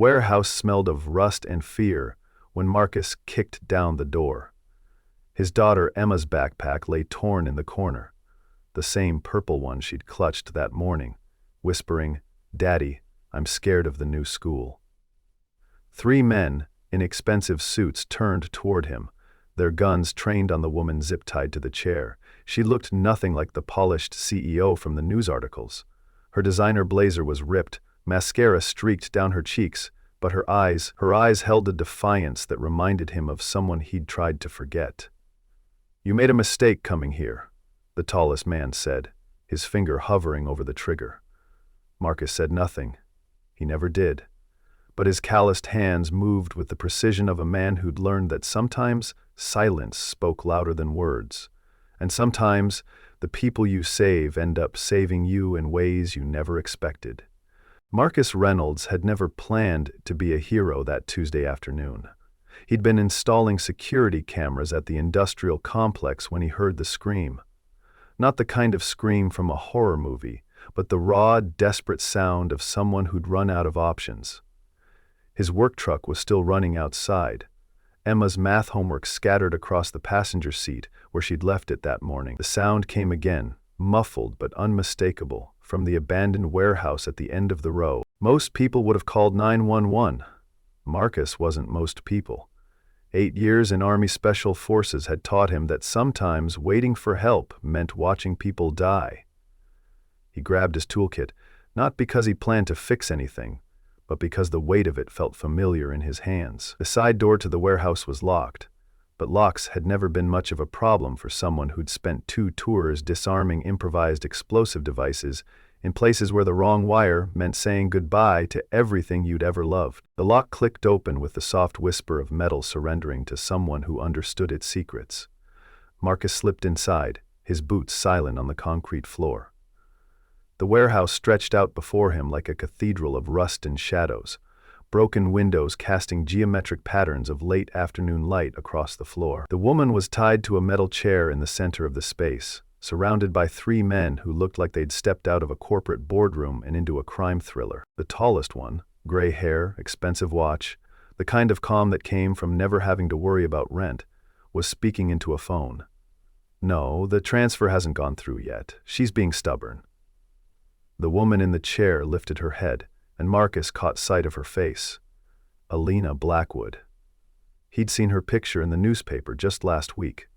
warehouse smelled of rust and fear when Marcus kicked down the door. His daughter Emma's backpack lay torn in the corner, the same purple one she'd clutched that morning, whispering, "Daddy, I'm scared of the new school." 3 men in expensive suits turned toward him, their guns trained on the woman zip-tied to the chair. She looked nothing like the polished CEO from the news articles. Her designer blazer was ripped, mascara streaked down her cheeks, but her eyes held a defiance that reminded him of someone he'd tried to forget. "You made a mistake coming here," the tallest man said, his finger hovering over the trigger. Marcus said nothing. He never did. But his calloused hands moved with the precision of a man who'd learned that sometimes silence spoke louder than words, and sometimes the people you save end up saving you in ways you never expected. Marcus Reynolds had never planned to be a hero that Tuesday afternoon. He'd been installing security cameras at the industrial complex when he heard the scream. Not the kind of scream from a horror movie, but the raw, desperate sound of someone who'd run out of options. His work truck was still running outside, Emma's math homework scattered across the passenger seat where she'd left it that morning. The sound came again, muffled but unmistakable, from the abandoned warehouse at the end of the row. Most people would have called 911. Marcus wasn't most people. 8 years in Army Special Forces had taught him that sometimes waiting for help meant watching people die. He grabbed his toolkit, not because he planned to fix anything, but because the weight of it felt familiar in his hands. The side door to the warehouse was locked, but locks had never been much of a problem for someone who'd spent 2 tours disarming improvised explosive devices in places where the wrong wire meant saying goodbye to everything you'd ever loved. The lock clicked open with the soft whisper of metal surrendering to someone who understood its secrets. Marcus slipped inside, his boots silent on the concrete floor. The warehouse stretched out before him like a cathedral of rust and shadows, broken windows casting geometric patterns of late afternoon light across the floor. The woman was tied to a metal chair in the center of the space, surrounded by 3 men who looked like they'd stepped out of a corporate boardroom and into a crime thriller. The tallest one, gray hair, expensive watch, the kind of calm that came from never having to worry about rent, was speaking into a phone. "No, the transfer hasn't gone through yet. She's being stubborn." The woman in the chair lifted her head, and Marcus caught sight of her face. Elena Blackwood. He'd seen her picture in the newspaper just last week.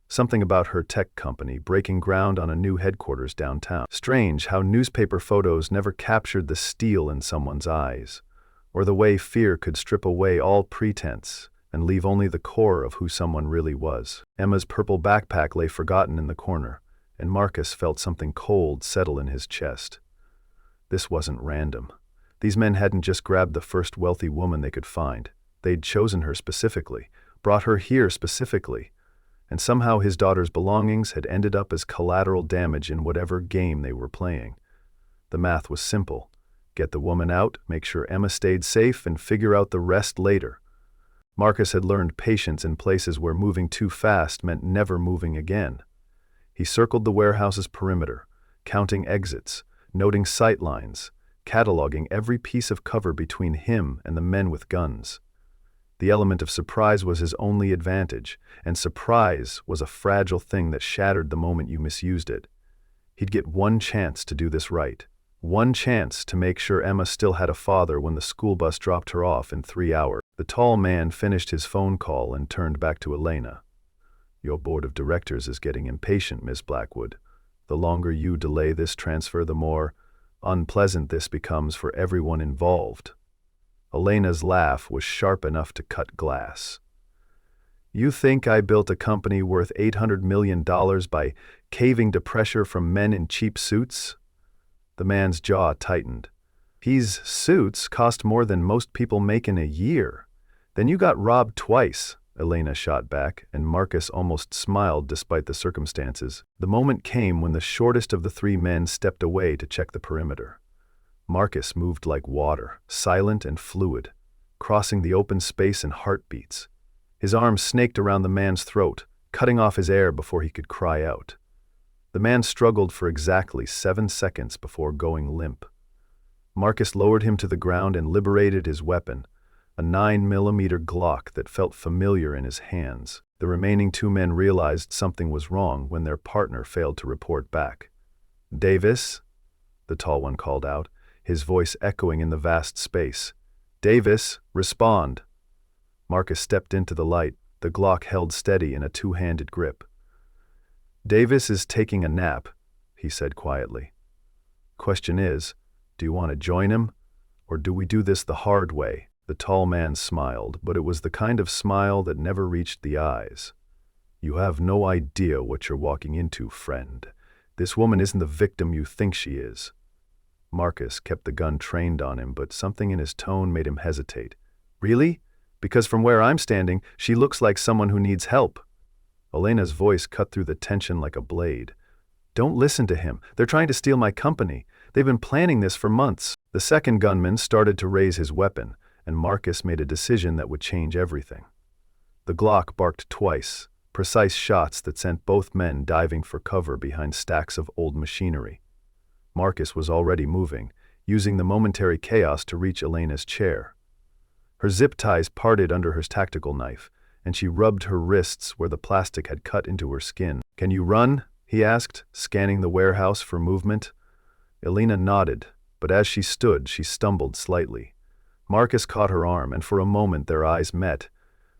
Something about her tech company breaking ground on a new headquarters downtown. Strange how newspaper photos never captured the steel in someone's eyes, or the way fear could strip away all pretense and leave only the core of who someone really was. Emma's purple backpack lay forgotten in the corner, and Marcus felt something cold settle in his chest. This wasn't random. These men hadn't just grabbed the first wealthy woman they could find. They'd chosen her specifically, brought her here specifically, and somehow his daughter's belongings had ended up as collateral damage in whatever game they were playing. The math was simple. Get the woman out, make sure Emma stayed safe, and figure out the rest later. Marcus had learned patience in places where moving too fast meant never moving again. He circled the warehouse's perimeter, counting exits, noting sight lines, cataloging every piece of cover between him and the men with guns. The element of surprise was his only advantage, and surprise was a fragile thing that shattered the moment you misused it. He'd get one chance to do this right, one chance to make sure Emma still had a father when the school bus dropped her off in 3 hours. The tall man finished his phone call and turned back to Elena. "Your board of directors is getting impatient, Miss Blackwood. The longer you delay this transfer, the more unpleasant this becomes for everyone involved." Elena's laugh was sharp enough to cut glass. "You think I built a company worth $800 million by caving to pressure from men in cheap suits?" The man's jaw tightened. "These suits cost more than most people make in a year. Then you got robbed twice," Elena shot back, and Marcus almost smiled despite the circumstances. The moment came when the shortest of the 3 men stepped away to check the perimeter. Marcus moved like water, silent and fluid, crossing the open space in heartbeats. His arms snaked around the man's throat, cutting off his air before he could cry out. The man struggled for exactly 7 seconds before going limp. Marcus lowered him to the ground and liberated his weapon, a 9mm Glock that felt familiar in his hands. The remaining two men realized something was wrong when their partner failed to report back. "Davis?" the tall one called out, his voice echoing in the vast space. "Davis, respond!" Marcus stepped into the light, the Glock held steady in a two-handed grip. "Davis is taking a nap," he said quietly. "Question is, do you want to join him, or do we do this the hard way?" The tall man smiled, but it was the kind of smile that never reached the eyes. "You have no idea what you're walking into, friend. This woman isn't the victim you think she is." Marcus kept the gun trained on him, but something in his tone made him hesitate. "Really? Because from where I'm standing, she looks like someone who needs help." Elena's voice cut through the tension like a blade. "Don't listen to him. They're trying to steal my company. They've been planning this for months." The second gunman started to raise his weapon, and Marcus made a decision that would change everything. The Glock barked twice, precise shots that sent both men diving for cover behind stacks of old machinery. Marcus was already moving, using the momentary chaos to reach Elena's chair. Her zip ties parted under her tactical knife, and she rubbed her wrists where the plastic had cut into her skin. "Can you run?" he asked, scanning the warehouse for movement. Elena nodded, but as she stood, she stumbled slightly. Marcus caught her arm, and for a moment their eyes met.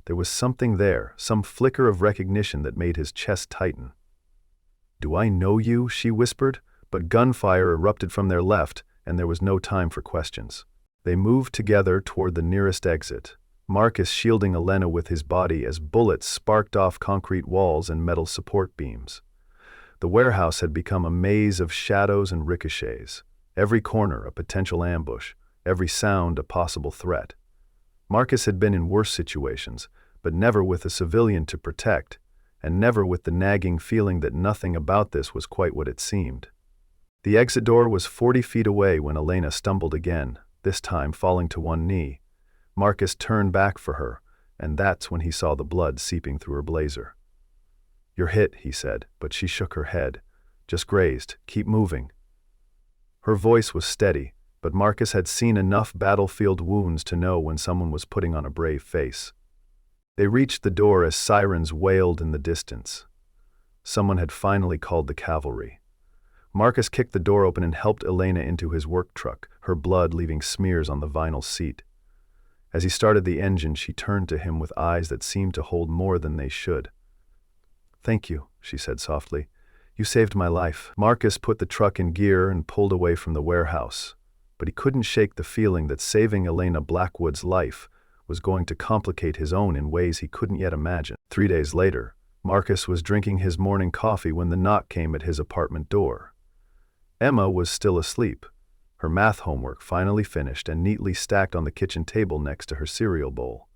There was something there, some flicker of recognition that made his chest tighten. "Do I know you?" she whispered, but gunfire erupted from their left, and there was no time for questions. They moved together toward the nearest exit, Marcus shielding Elena with his body as bullets sparked off concrete walls and metal support beams. The warehouse had become a maze of shadows and ricochets, every corner a potential ambush, every sound a possible threat. Marcus had been in worse situations, but never with a civilian to protect, and never with the nagging feeling that nothing about this was quite what it seemed. The exit door was 40 feet away when Elena stumbled again, this time falling to one knee. Marcus turned back for her, and that's when he saw the blood seeping through her blazer. "You're hit," he said, but she shook her head. "Just grazed. Keep moving." Her voice was steady, but Marcus had seen enough battlefield wounds to know when someone was putting on a brave face. They reached the door as sirens wailed in the distance. Someone had finally called the cavalry. Marcus kicked the door open and helped Elena into his work truck, her blood leaving smears on the vinyl seat. As he started the engine, she turned to him with eyes that seemed to hold more than they should. "Thank you," she said softly. "You saved my life." Marcus put the truck in gear and pulled away from the warehouse, but he couldn't shake the feeling that saving Elena Blackwood's life was going to complicate his own in ways he couldn't yet imagine. 3 days later, Marcus was drinking his morning coffee when the knock came at his apartment door. Emma was still asleep, her math homework finally finished and neatly stacked on the kitchen table next to her cereal bowl.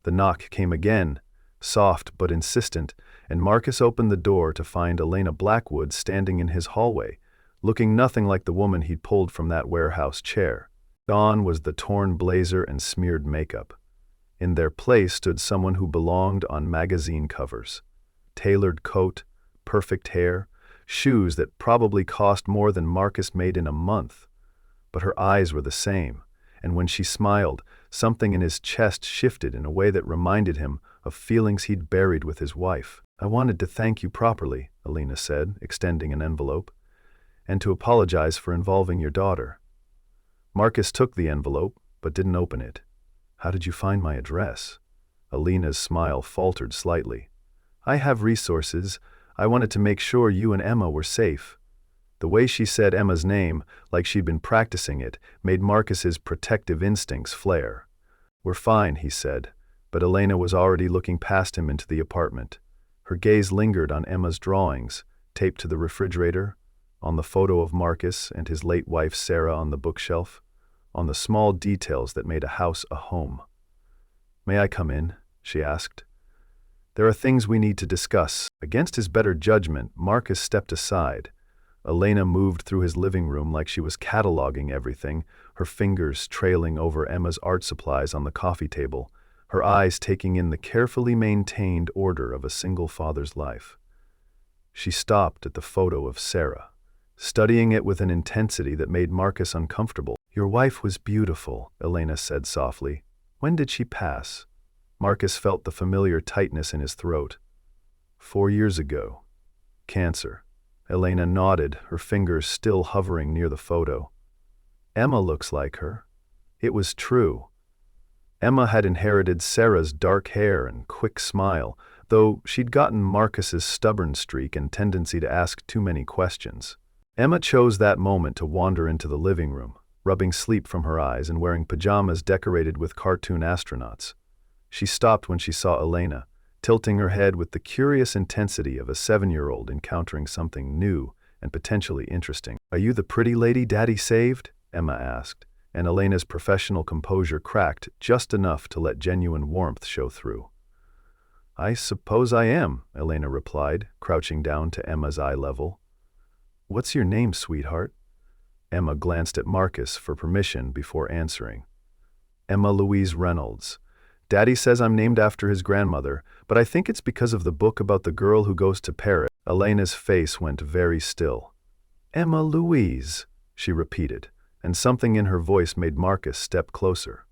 The knock came again, soft but insistent, and Marcus opened the door to find Elena Blackwood standing in his hallway, looking nothing like the woman he'd pulled from that warehouse chair. Gone was the torn blazer and smeared makeup. In their place stood someone who belonged on magazine covers. Tailored coat, perfect hair, shoes that probably cost more than Marcus made in a month. But her eyes were the same, and when she smiled, something in his chest shifted in a way that reminded him of feelings he'd buried with his wife. "I wanted to thank you properly," Elena said, extending an envelope, "and to apologize for involving your daughter." Marcus took the envelope, but didn't open it. "How did you find my address?" Elena's smile faltered slightly. "I have resources. I wanted to make sure you and Emma were safe." The way she said Emma's name, like she'd been practicing it, made Marcus's protective instincts flare. "We're fine," he said, but Elena was already looking past him into the apartment. Her gaze lingered on Emma's drawings, taped to the refrigerator, on the photo of Marcus and his late wife Sarah on the bookshelf, on the small details that made a house a home. "May I come in?" she asked. "There are things we need to discuss." Against his better judgment, Marcus stepped aside. Elena moved through his living room like she was cataloging everything, her fingers trailing over Emma's art supplies on the coffee table, her eyes taking in the carefully maintained order of a single father's life. She stopped at the photo of Sarah, studying it with an intensity that made Marcus uncomfortable. "Your wife was beautiful," Elena said softly. "When did she pass?" Marcus felt the familiar tightness in his throat. 4 years ago. Cancer. Elena nodded, her fingers still hovering near the photo. "Emma looks like her." It was true. Emma had inherited Sarah's dark hair and quick smile, though she'd gotten Marcus's stubborn streak and tendency to ask too many questions. Emma chose that moment to wander into the living room, rubbing sleep from her eyes and wearing pajamas decorated with cartoon astronauts. She stopped when she saw Elena, tilting her head with the curious intensity of a 7-year-old encountering something new and potentially interesting. "Are you the pretty lady Daddy saved?" Emma asked, and Elena's professional composure cracked just enough to let genuine warmth show through. "I suppose I am," Elena replied, crouching down to Emma's eye level. "What's your name, sweetheart?" Emma glanced at Marcus for permission before answering. "Emma Louise Reynolds. Daddy says I'm named after his grandmother, but I think it's because of the book about the girl who goes to Paris." Elena's face went very still. "Emma Louise," she repeated, and something in her voice made Marcus step closer.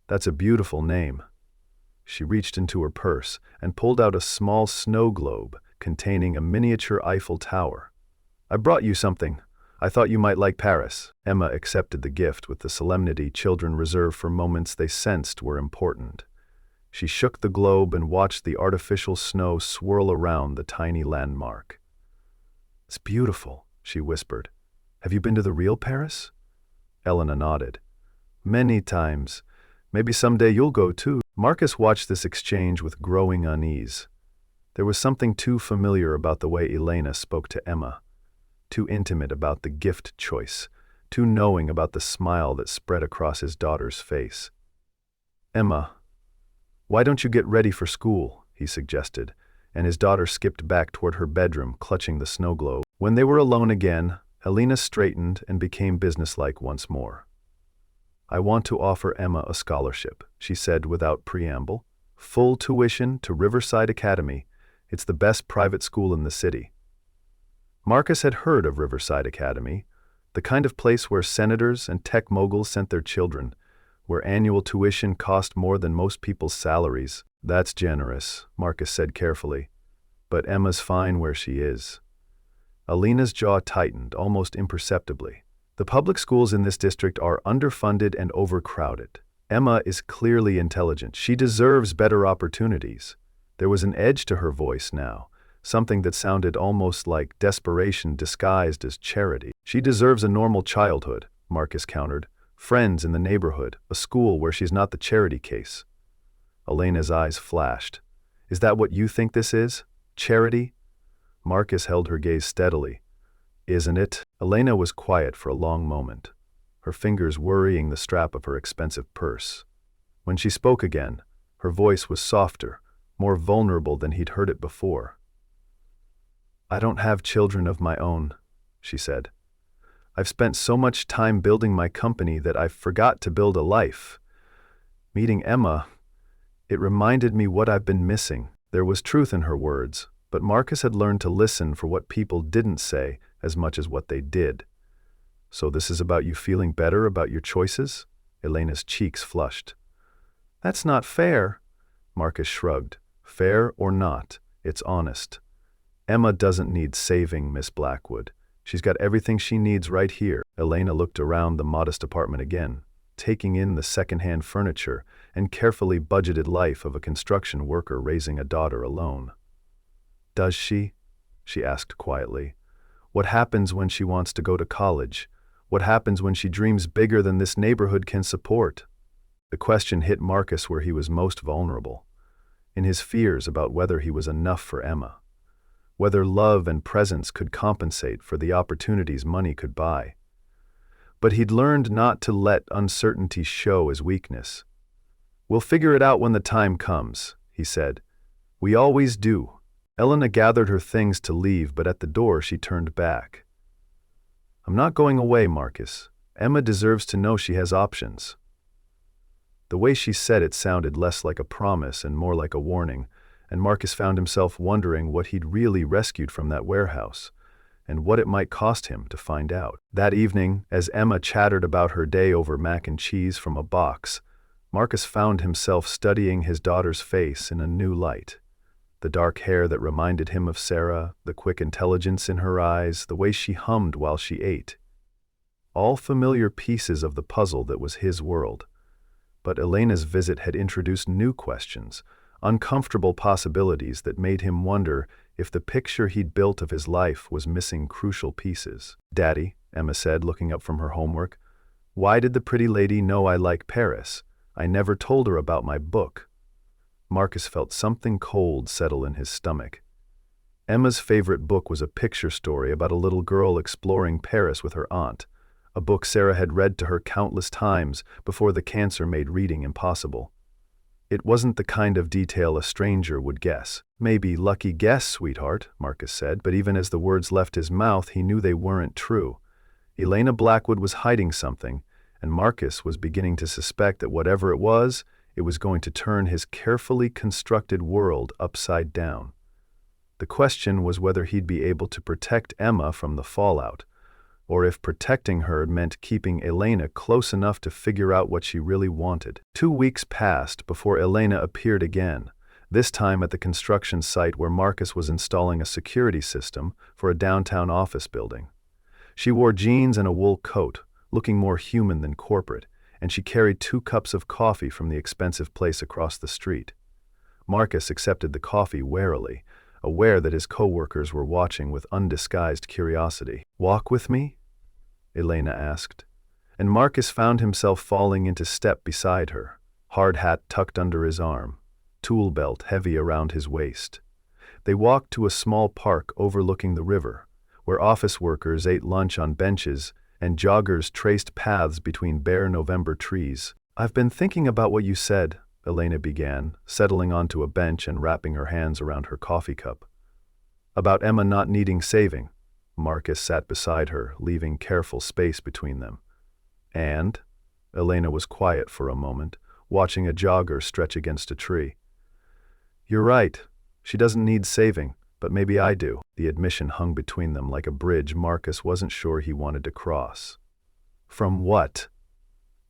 "That's a beautiful name." She reached into her purse and pulled out a small snow globe containing a miniature Eiffel Tower. "I brought you something. I thought you might like Paris." Emma accepted the gift with the solemnity children reserve for moments they sensed were important. She shook the globe and watched the artificial snow swirl around the tiny landmark. "It's beautiful," she whispered. "Have you been to the real Paris?" Elena nodded. "Many times. Maybe someday you'll go too." Marcus watched this exchange with growing unease. There was something too familiar about the way Elena spoke to Emma, too intimate about the gift choice, too knowing about the smile that spread across his daughter's face. "Emma, why don't you get ready for school?" he suggested, and his daughter skipped back toward her bedroom, clutching the snow globe. When they were alone again, Elena straightened and became businesslike once more. "I want to offer Emma a scholarship," she said without preamble. "Full tuition to Riverside Academy. It's the best private school in the city." Marcus had heard of Riverside Academy, the kind of place where senators and tech moguls sent their children, where annual tuition cost more than most people's salaries. "That's generous," Marcus said carefully. "But Emma's fine where she is." Elena's jaw tightened almost imperceptibly. The public schools in this district are underfunded and overcrowded. Emma is clearly intelligent. She deserves better opportunities. There was an edge to her voice now, something that sounded almost like desperation disguised as charity. "She deserves a normal childhood," Marcus countered. "Friends in the neighborhood, a school where she's not the charity case." Elena's eyes flashed. "Is that what you think this is? Charity?" Marcus held her gaze steadily. "Isn't it?" Elena was quiet for a long moment, her fingers worrying the strap of her expensive purse. When she spoke again, her voice was softer, more vulnerable than he'd heard it before. "I don't have children of my own," she said. "I've spent so much time building my company that I forgot to build a life. Meeting Emma, it reminded me what I've been missing." There was truth in her words, but Marcus had learned to listen for what people didn't say as much as what they did. "So this is about you feeling better about your choices?" Elena's cheeks flushed. "That's not fair." Marcus shrugged. "Fair or not, it's honest. Emma doesn't need saving, Miss Blackwood. She's got everything she needs right here." Elena looked around the modest apartment again, taking in the second-hand furniture and carefully budgeted life of a construction worker raising a daughter alone. "Does she?" she asked quietly. "What happens when she wants to go to college? What happens when she dreams bigger than this neighborhood can support?" The question hit Marcus where he was most vulnerable, in his fears about whether he was enough for Emma, whether love and presence could compensate for the opportunities money could buy. But he'd learned not to let uncertainty show as weakness. "We'll figure it out when the time comes," he said. "We always do." Elena gathered her things to leave, but at the door she turned back. "I'm not going away, Marcus. Emma deserves to know she has options." The way she said it sounded less like a promise and more like a warning, and Marcus found himself wondering what he'd really rescued from that warehouse, and what it might cost him to find out. That evening, as Emma chattered about her day over mac and cheese from a box, Marcus found himself studying his daughter's face in a new light. The dark hair that reminded him of Sarah, the quick intelligence in her eyes, the way she hummed while she ate. All familiar pieces of the puzzle that was his world. But Elena's visit had introduced new questions, uncomfortable possibilities that made him wonder if the picture he'd built of his life was missing crucial pieces. "Daddy," Emma said, looking up from her homework, "why did the pretty lady know I like Paris? I never told her about my book." Marcus felt something cold settle in his stomach. Emma's favorite book was a picture story about a little girl exploring Paris with her aunt, a book Sarah had read to her countless times before the cancer made reading impossible. It wasn't the kind of detail a stranger would guess. "Maybe lucky guess, sweetheart," Marcus said, but even as the words left his mouth, he knew they weren't true. Elena Blackwood was hiding something, and Marcus was beginning to suspect that whatever it was going to turn his carefully constructed world upside down. The question was whether he'd be able to protect Emma from the fallout, or if protecting her meant keeping Elena close enough to figure out what she really wanted. 2 weeks passed before Elena appeared again, this time at the construction site where Marcus was installing a security system for a downtown office building. She wore jeans and a wool coat, looking more human than corporate, and she carried 2 cups of coffee from the expensive place across the street. Marcus accepted the coffee warily, aware that his co-workers were watching with undisguised curiosity. "Walk with me?" Elena asked, and Marcus found himself falling into step beside her, hard hat tucked under his arm, tool belt heavy around his waist. They walked to a small park overlooking the river, where office workers ate lunch on benches and joggers traced paths between bare November trees. "I've been thinking about what you said," Elena began, settling onto a bench and wrapping her hands around her coffee cup. "About Emma not needing saving." Marcus sat beside her, leaving careful space between them. "And?" Elena was quiet for a moment, watching a jogger stretch against a tree. "You're right. She doesn't need saving, but maybe I do." The admission hung between them like a bridge Marcus wasn't sure he wanted to cross. "From what?"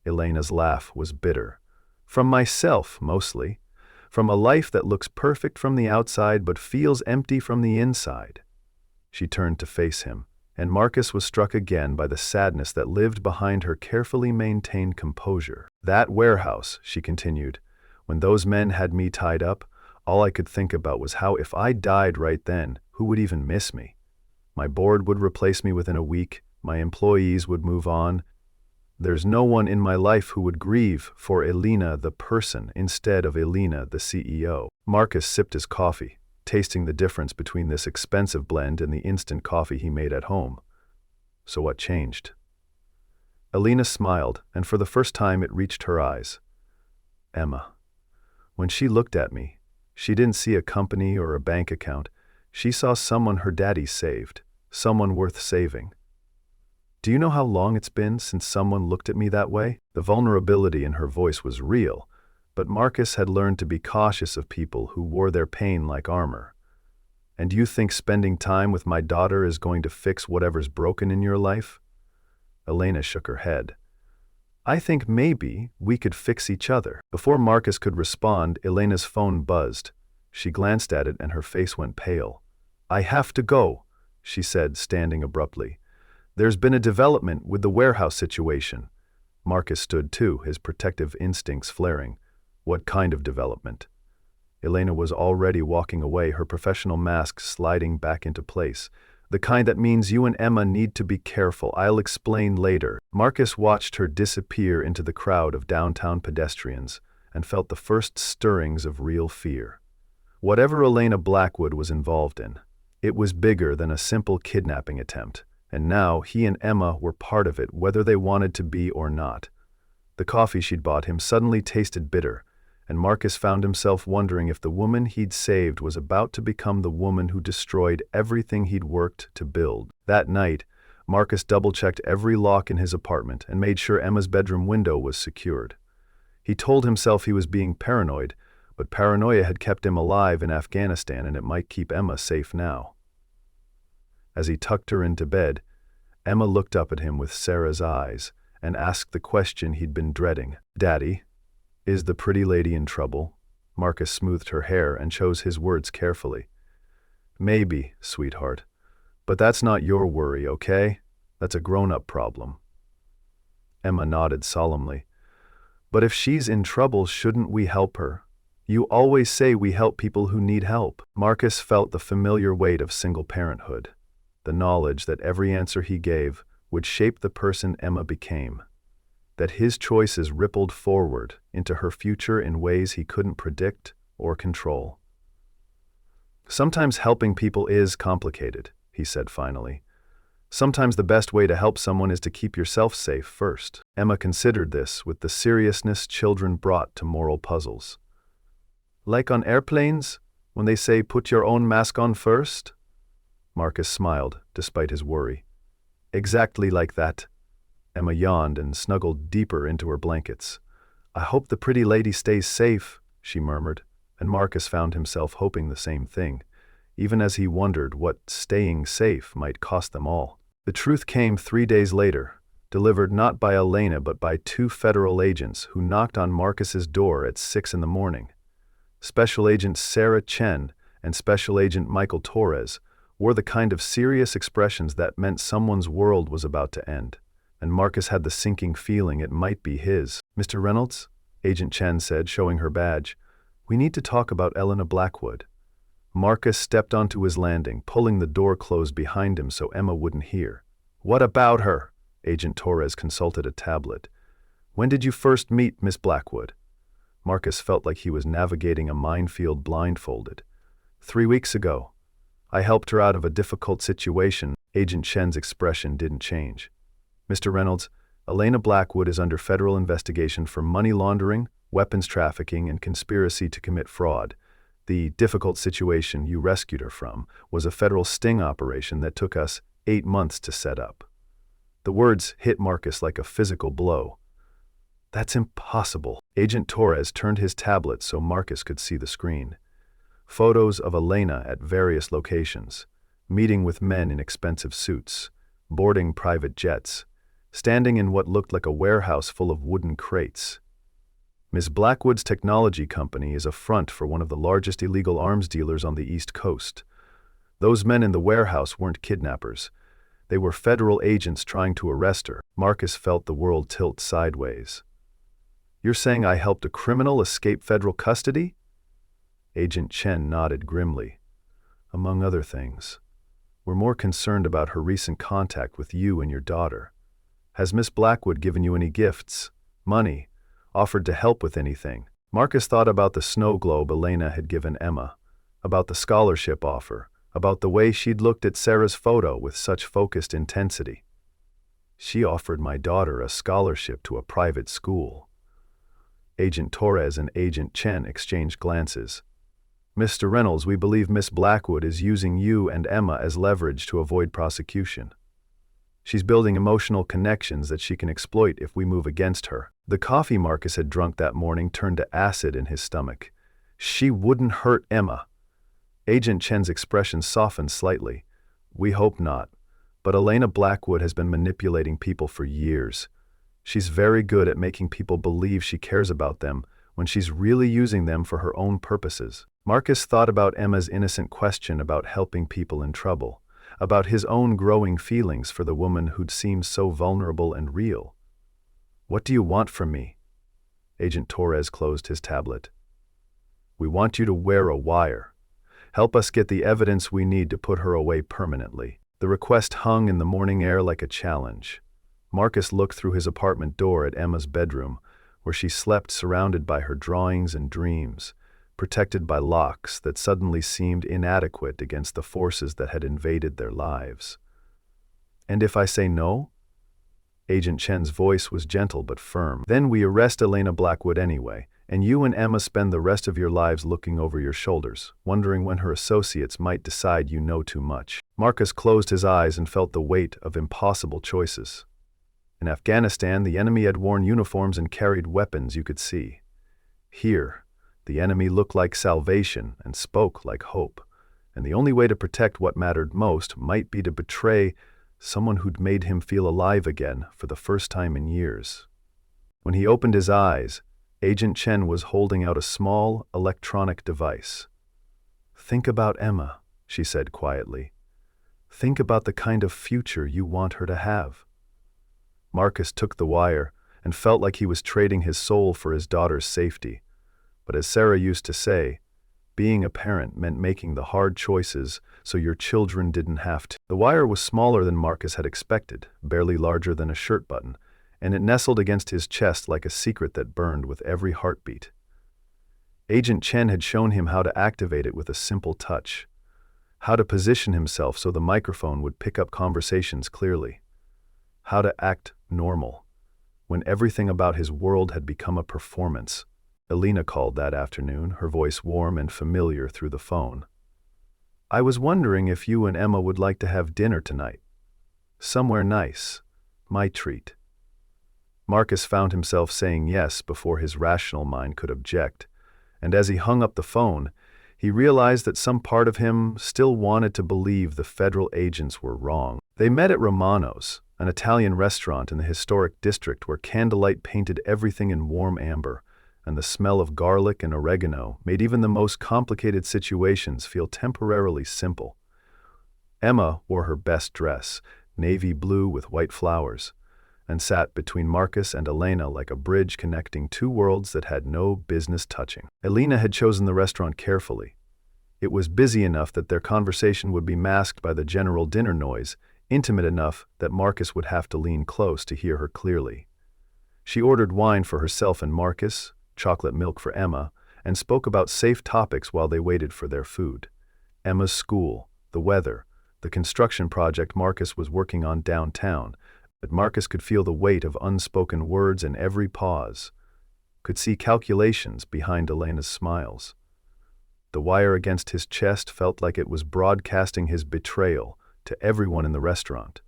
Elena's laugh was bitter. "From myself, mostly. From a life that looks perfect from the outside but feels empty from the inside." She turned to face him, and Marcus was struck again by the sadness that lived behind her carefully maintained composure. "That warehouse," she continued, "when those men had me tied up, all I could think about was how if I died right then, who would even miss me? My board would replace me within a week, my employees would move on. There's no one in my life who would grieve for Elena the person instead of Elena the CEO." Marcus sipped his coffee, tasting the difference between this expensive blend and the instant coffee he made at home. "So what changed?" Elena smiled, and for the first time it reached her eyes. "Emma. When she looked at me, she didn't see a company or a bank account. She saw someone her daddy saved, someone worth saving. Do you know how long it's been since someone looked at me that way?" The vulnerability in her voice was real, but Marcus had learned to be cautious of people who wore their pain like armor. "And you think spending time with my daughter is going to fix whatever's broken in your life?" Elena shook her head. "I think maybe we could fix each other." Before Marcus could respond, Elena's phone buzzed. She glanced at it and her face went pale. "I have to go," she said, standing abruptly. "There's been a development with the warehouse situation." Marcus stood too, his protective instincts flaring. "What kind of development?" Elena was already walking away, her professional mask sliding back into place. "The kind that means you and Emma need to be careful. I'll explain later." Marcus watched her disappear into the crowd of downtown pedestrians and felt the first stirrings of real fear. Whatever Elena Blackwood was involved in, it was bigger than a simple kidnapping attempt, and now he and Emma were part of it whether they wanted to be or not. The coffee she'd bought him suddenly tasted bitter, and Marcus found himself wondering if the woman he'd saved was about to become the woman who destroyed everything he'd worked to build. That night, Marcus double-checked every lock in his apartment and made sure Emma's bedroom window was secured. He told himself he was being paranoid, but paranoia had kept him alive in Afghanistan and it might keep Emma safe now. As he tucked her into bed, Emma looked up at him with Sarah's eyes and asked the question he'd been dreading. "Daddy, is the pretty lady in trouble?" Marcus smoothed her hair and chose his words carefully. "Maybe, sweetheart. But that's not your worry, okay? That's a grown-up problem." Emma nodded solemnly. "But if she's in trouble, shouldn't we help her? You always say we help people who need help." Marcus felt the familiar weight of single parenthood, the knowledge that every answer he gave would shape the person Emma became, that his choices rippled forward into her future in ways he couldn't predict or control. "Sometimes helping people is complicated," he said finally. "Sometimes the best way to help someone is to keep yourself safe first." Emma considered this with the seriousness children brought to moral puzzles. "Like on airplanes, when they say put your own mask on first?" Marcus smiled, despite his worry. "Exactly like that." Emma yawned and snuggled deeper into her blankets. "I hope the pretty lady stays safe," she murmured, and Marcus found himself hoping the same thing, even as he wondered what staying safe might cost them all. The truth came 3 days later, delivered not by Elena but by 2 federal agents who knocked on Marcus's door at 6 in the morning. Special Agent Sarah Chen and Special Agent Michael Torres wore the kind of serious expressions that meant someone's world was about to end, and Marcus had the sinking feeling it might be his. "Mr. Reynolds," Agent Chen said, showing her badge, "we need to talk about Elena Blackwood." Marcus stepped onto his landing, pulling the door closed behind him so Emma wouldn't hear. "What about her?" Agent Torres consulted a tablet. "When did you first meet Miss Blackwood?" Marcus felt like he was navigating a minefield blindfolded. 3 weeks ago. I helped her out of a difficult situation." Agent Chen's expression didn't change. "Mr. Reynolds, Elena Blackwood is under federal investigation for money laundering, weapons trafficking, and conspiracy to commit fraud. The difficult situation you rescued her from was a federal sting operation that took us 8 months to set up." The words hit Marcus like a physical blow. "That's impossible." Agent Torres turned his tablet so Marcus could see the screen. Photos of Elena at various locations, meeting with men in expensive suits, boarding private jets, standing in what looked like a warehouse full of wooden crates. Ms. Blackwood's technology company is a front for one of the largest illegal arms dealers on the East Coast. Those men in the warehouse weren't kidnappers. They were federal agents trying to arrest her. Marcus felt the world tilt sideways. "You're saying I helped a criminal escape federal custody?" Agent Chen nodded grimly. "Among other things. We're more concerned about her recent contact with you and your daughter. Has Miss Blackwood given you any gifts, money, offered to help with anything?" Marcus thought about the snow globe Elena had given Emma, about the scholarship offer, about the way she'd looked at Sarah's photo with such focused intensity. "She offered my daughter a scholarship to a private school." Agent Torres and Agent Chen exchanged glances. "Mr. Reynolds, we believe Miss Blackwood is using you and Emma as leverage to avoid prosecution. She's building emotional connections that she can exploit if we move against her." The coffee Marcus had drunk that morning turned to acid in his stomach. "She wouldn't hurt Emma." Agent Chen's expression softened slightly. "We hope not. But Elena Blackwood has been manipulating people for years. She's very good at making people believe she cares about them when she's really using them for her own purposes." Marcus thought about Emma's innocent question about helping people in trouble, about his own growing feelings for the woman who'd seemed so vulnerable and real. "What do you want from me?" Agent Torres closed his tablet. "We want you to wear a wire. Help us get the evidence we need to put her away permanently." The request hung in the morning air like a challenge. Marcus looked through his apartment door at Emma's bedroom, where she slept surrounded by her drawings and dreams, protected by locks that suddenly seemed inadequate against the forces that had invaded their lives. "And if I say no?" Agent Chen's voice was gentle but firm. "Then we arrest Elena Blackwood anyway, and you and Emma spend the rest of your lives looking over your shoulders, wondering when her associates might decide you know too much." Marcus closed his eyes and felt the weight of impossible choices. In Afghanistan, the enemy had worn uniforms and carried weapons you could see. Here, the enemy looked like salvation and spoke like hope. and the only way to protect what mattered most might be to betray someone who'd made him feel alive again for the first time in years. When he opened his eyes, Agent Chen was holding out a small electronic device. "Think about Emma," she said quietly. "Think about the kind of future you want her to have." Marcus took the wire and felt like he was trading his soul for his daughter's safety. But as Sarah used to say, being a parent meant making the hard choices so your children didn't have to. The wire was smaller than Marcus had expected, barely larger than a shirt button, and it nestled against his chest like a secret that burned with every heartbeat. Agent Chen had shown him how to activate it with a simple touch, how to position himself so the microphone would pick up conversations clearly, how to act normal when everything about his world had become a performance. Elena called that afternoon, her voice warm and familiar through the phone. "I was wondering if you and Emma would like to have dinner tonight. Somewhere nice. My treat." Marcus found himself saying yes before his rational mind could object, and as he hung up the phone, he realized that some part of him still wanted to believe the federal agents were wrong. They met at Romano's, an Italian restaurant in the historic district where candlelight painted everything in warm amber, and the smell of garlic and oregano made even the most complicated situations feel temporarily simple. Emma wore her best dress, navy blue with white flowers, and sat between Marcus and Elena like a bridge connecting two worlds that had no business touching. Elena had chosen the restaurant carefully. It was busy enough that their conversation would be masked by the general dinner noise, intimate enough that Marcus would have to lean close to hear her clearly. She ordered wine for herself and Marcus, chocolate milk for Emma, and spoke about safe topics while they waited for their food. Emma's school, the weather, the construction project Marcus was working on downtown, but Marcus could feel the weight of unspoken words in every pause, could see calculations behind Elena's smiles. The wire against his chest felt like it was broadcasting his betrayal to everyone in the restaurant,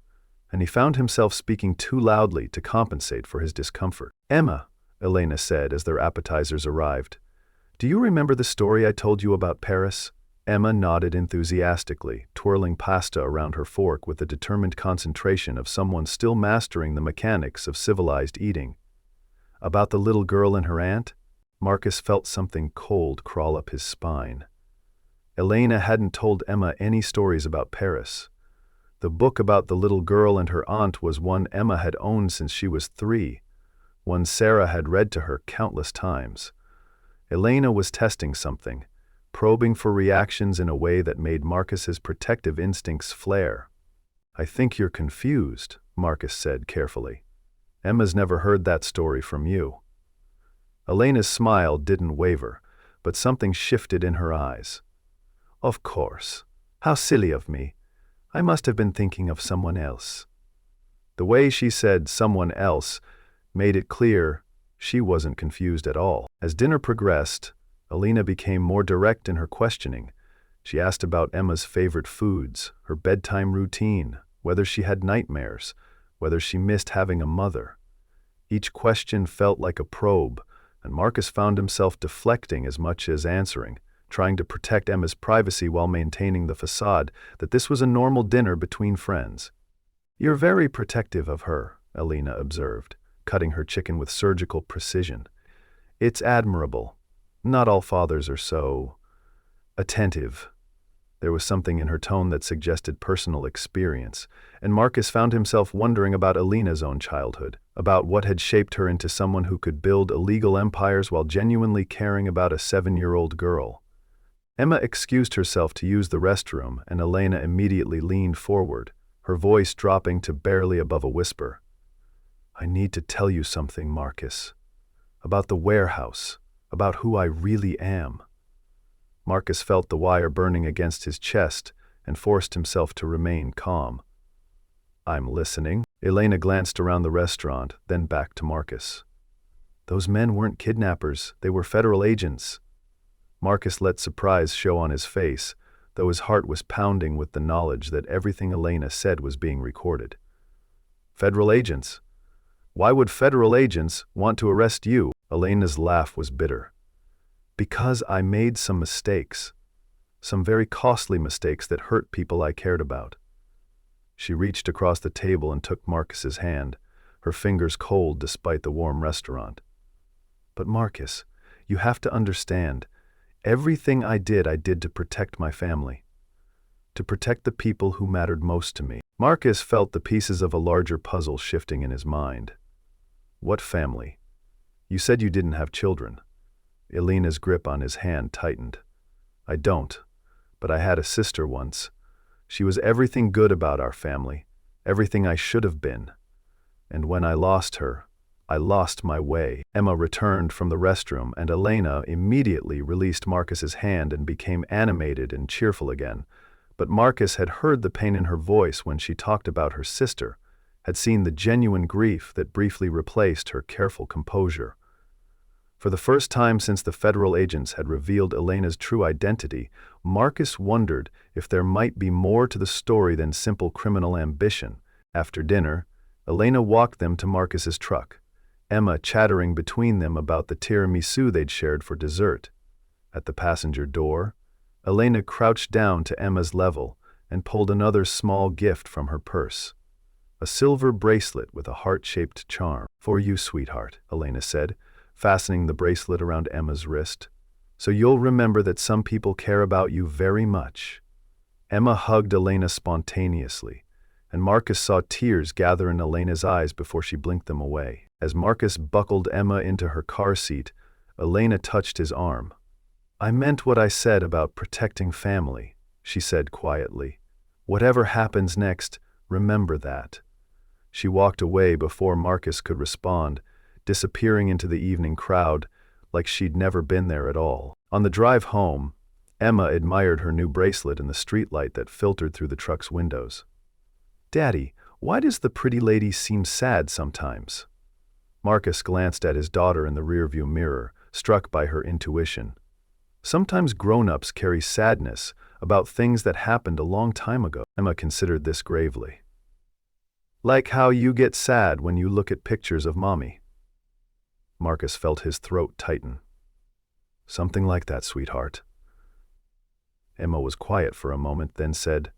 and he found himself speaking too loudly to compensate for his discomfort. "Emma," Elena said as their appetizers arrived, "do you remember the story I told you about Paris?" Emma nodded enthusiastically, twirling pasta around her fork with the determined concentration of someone still mastering the mechanics of civilized eating. "About the little girl and her aunt?" Marcus felt something cold crawl up his spine. Elena hadn't told Emma any stories about Paris. The book about the little girl and her aunt was one Emma had owned since she was 3, one Sarah had read to her countless times. Elena was testing something, probing for reactions in a way that made Marcus's protective instincts flare. "I think you're confused," Marcus said carefully. "Emma's never heard that story from you." Elena's smile didn't waver, but something shifted in her eyes. "Of course. How silly of me. I must have been thinking of someone else." The way she said "someone else" made it clear she wasn't confused at all. As dinner progressed, Elena became more direct in her questioning. She asked about Emma's favorite foods, her bedtime routine, whether she had nightmares, whether she missed having a mother. Each question felt like a probe, and Marcus found himself deflecting as much as answering, trying to protect Emma's privacy while maintaining the facade that this was a normal dinner between friends. "You're very protective of her," Elena observed, cutting her chicken with surgical precision. "It's admirable. Not all fathers are so attentive." There was something in her tone that suggested personal experience, and Marcus found himself wondering about Elena's own childhood, about what had shaped her into someone who could build illegal empires while genuinely caring about a 7-year-old girl. Emma excused herself to use the restroom, and Elena immediately leaned forward, her voice dropping to barely above a whisper. "I need to tell you something, Marcus. About the warehouse, about who I really am." Marcus felt the wire burning against his chest and forced himself to remain calm. "I'm listening." Elena glanced around the restaurant, then back to Marcus. "Those men weren't kidnappers, they were federal agents." Marcus let surprise show on his face, though his heart was pounding with the knowledge that everything Elena said was being recorded. "Federal agents? Why would federal agents want to arrest you?" Elena's laugh was bitter. "Because I made some mistakes. some very costly mistakes that hurt people I cared about. She reached across the table and took Marcus's hand, her fingers cold despite the warm restaurant. But Marcus, you have to understand, everything I did to protect my family. To protect the people who mattered most to me. Marcus felt the pieces of a larger puzzle shifting in his mind. What family? You said you didn't have children. Elena's grip on his hand tightened. I don't, but I had a sister once. She was everything good about our family, everything I should have been. And when I lost her, I lost my way. Emma returned from the restroom, and Elena immediately released Marcus's hand and became animated and cheerful again. But Marcus had heard the pain in her voice when she talked about her sister, had seen the genuine grief that briefly replaced her careful composure. For the first time since the federal agents had revealed Elena's true identity, Marcus wondered if there might be more to the story than simple criminal ambition. After dinner, Elena walked them to Marcus's truck, Emma chattering between them about the tiramisu they'd shared for dessert. At the passenger door, Elena crouched down to Emma's level and pulled another small gift from her purse. A silver bracelet with a heart-shaped charm. For you, sweetheart, Elena said, fastening the bracelet around Emma's wrist. So you'll remember that some people care about you very much. Emma hugged Elena spontaneously, and Marcus saw tears gather in Elena's eyes before she blinked them away. As Marcus buckled Emma into her car seat, Elena touched his arm. I meant what I said about protecting family, she said quietly. Whatever happens next, remember that. She walked away before Marcus could respond, disappearing into the evening crowd like she'd never been there at all. On the drive home, Emma admired her new bracelet in the streetlight that filtered through the truck's windows. Daddy, why does the pretty lady seem sad sometimes? Marcus glanced at his daughter in the rearview mirror, struck by her intuition. Sometimes grown-ups carry sadness about things that happened a long time ago. Emma considered this gravely. Like how you get sad when you look at pictures of Mommy. Marcus felt his throat tighten. Something like that, sweetheart. Emma was quiet for a moment, then said,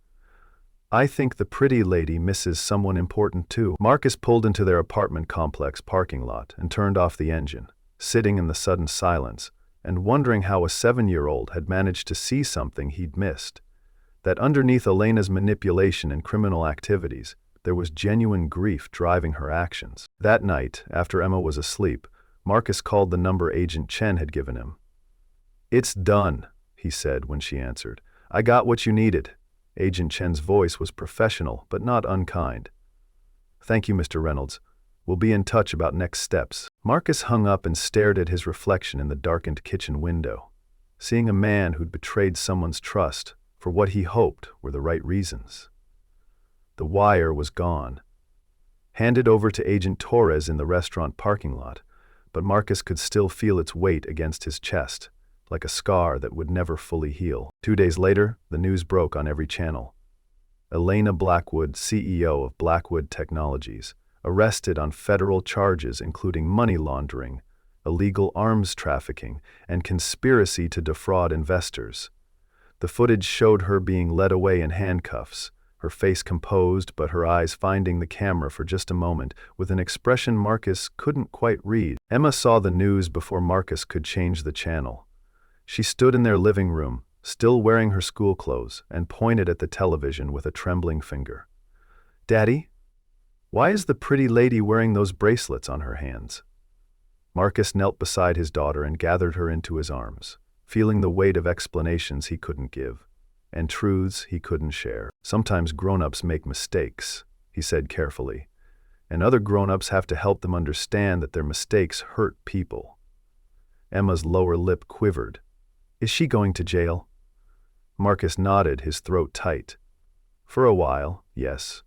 I think the pretty lady misses someone important too. Marcus pulled into their apartment complex parking lot and turned off the engine, sitting in the sudden silence and wondering how a 7-year-old had managed to see something he'd missed. That underneath Elena's manipulation and criminal activities, there was genuine grief driving her actions. That night, after Emma was asleep, Marcus called the number Agent Chen had given him. It's done, he said when she answered. I got what you needed. Agent Chen's voice was professional, but not unkind. Thank you, Mr. Reynolds. We'll be in touch about next steps. Marcus hung up and stared at his reflection in the darkened kitchen window, seeing a man who'd betrayed someone's trust for what he hoped were the right reasons. The wire was gone, handed over to Agent Torres in the restaurant parking lot, but Marcus could still feel its weight against his chest, like a scar that would never fully heal. 2 days later, the news broke on every channel. Elena Blackwood, CEO of Blackwood Technologies, arrested on federal charges including money laundering, illegal arms trafficking, and conspiracy to defraud investors. The footage showed her being led away in handcuffs, her face composed but her eyes finding the camera for just a moment with an expression Marcus couldn't quite read. Emma saw the news before Marcus could change the channel. She stood in their living room, still wearing her school clothes, and pointed at the television with a trembling finger. Daddy? Why is the pretty lady wearing those bracelets on her hands? Marcus knelt beside his daughter and gathered her into his arms, feeling the weight of explanations he couldn't give, and truths he couldn't share. Sometimes grown-ups make mistakes, he said carefully, and other grown-ups have to help them understand that their mistakes hurt people. Emma's lower lip quivered. Is she going to jail? Marcus nodded, his throat tight. For a while, yes.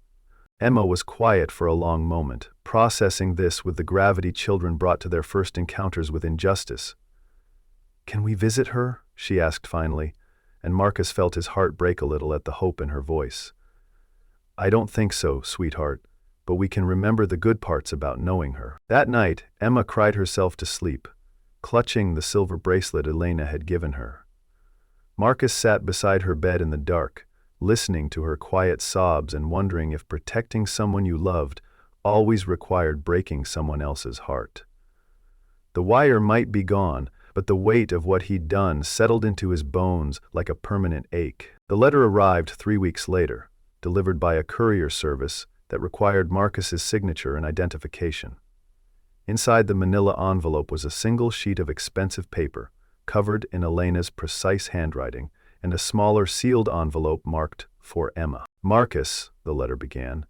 Emma was quiet for a long moment, processing this with the gravity children brought to their first encounters with injustice. Can we visit her? She asked finally, and Marcus felt his heart break a little at the hope in her voice. I don't think so, sweetheart, but we can remember the good parts about knowing her. That night, Emma cried herself to sleep, clutching the silver bracelet Elena had given her. Marcus sat beside her bed in the dark, listening to her quiet sobs and wondering if protecting someone you loved always required breaking someone else's heart. The wire might be gone, but the weight of what he'd done settled into his bones like a permanent ache. The letter arrived 3 weeks later, delivered by a courier service that required Marcus's signature and identification. Inside the manila envelope was a single sheet of expensive paper, covered in Elena's precise handwriting, and a smaller sealed envelope marked "For Emma." "Marcus," the letter began,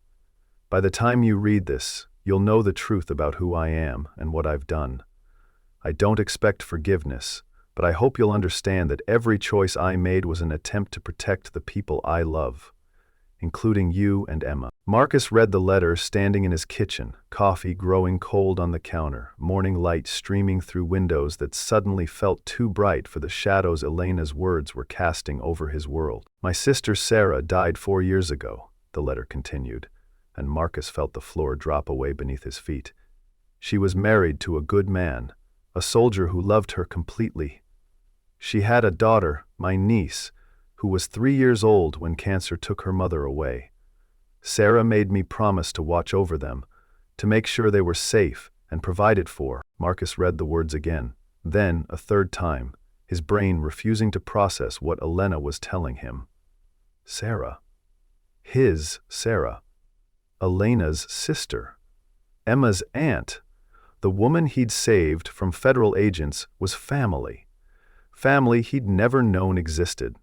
"by the time you read this, you'll know the truth about who I am and what I've done. I don't expect forgiveness, but I hope you'll understand that every choice I made was an attempt to protect the people I love, including you and Emma." Marcus read the letter standing in his kitchen, coffee growing cold on the counter, morning light streaming through windows that suddenly felt too bright for the shadows Elena's words were casting over his world. "My sister Sarah died 4 years ago," the letter continued, and Marcus felt the floor drop away beneath his feet. "She was married to a good man, a soldier who loved her completely. She had a daughter, my niece, who was 3 years old when cancer took her mother away. Sarah made me promise to watch over them, to make sure they were safe and provided for." Marcus read the words again, then a third time, his brain refusing to process what Elena was telling him. Sarah. His Sarah. Elena's sister. Emma's aunt. The woman he'd saved from federal agents was family. Family he'd never known existed.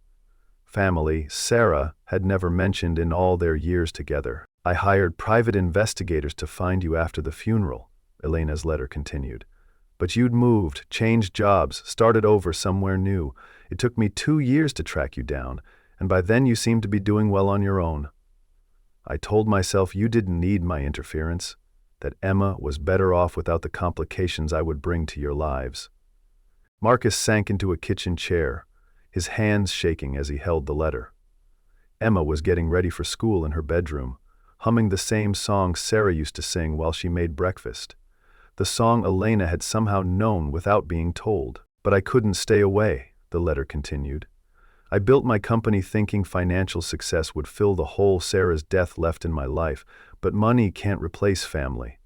Family Sarah had never mentioned in all their years together. "I hired private investigators to find you after the funeral," Elena's letter continued. "But you'd moved, changed jobs, started over somewhere new. It took me 2 years to track you down, and by then you seemed to be doing well on your own. I told myself you didn't need my interference, that Emma was better off without the complications I would bring to your lives." Marcus sank into a kitchen chair, his hands shaking as he held the letter. Emma was getting ready for school in her bedroom, humming the same song Sarah used to sing while she made breakfast. The song Elena had somehow known without being told. "But I couldn't stay away," the letter continued. "I built my company thinking financial success would fill the hole Sarah's death left in my life, but money can't replace family.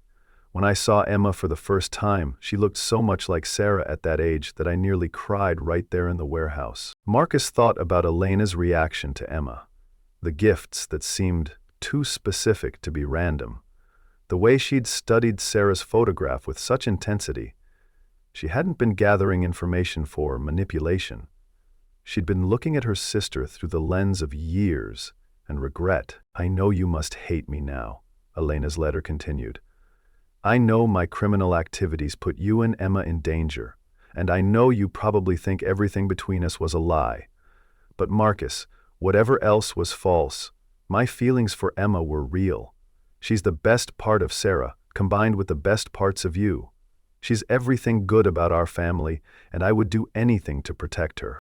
When I saw Emma for the first time, she looked so much like Sarah at that age that I nearly cried right there in the warehouse." Marcus thought about Elena's reaction to Emma, the gifts that seemed too specific to be random, the way she'd studied Sarah's photograph with such intensity. She hadn't been gathering information for manipulation. She'd been looking at her sister through the lens of years and regret. "I know you must hate me now," Elena's letter continued. "I know my criminal activities put you and Emma in danger, and I know you probably think everything between us was a lie. But Marcus, whatever else was false, my feelings for Emma were real. She's the best part of Sarah, combined with the best parts of you. She's everything good about our family, and I would do anything to protect her."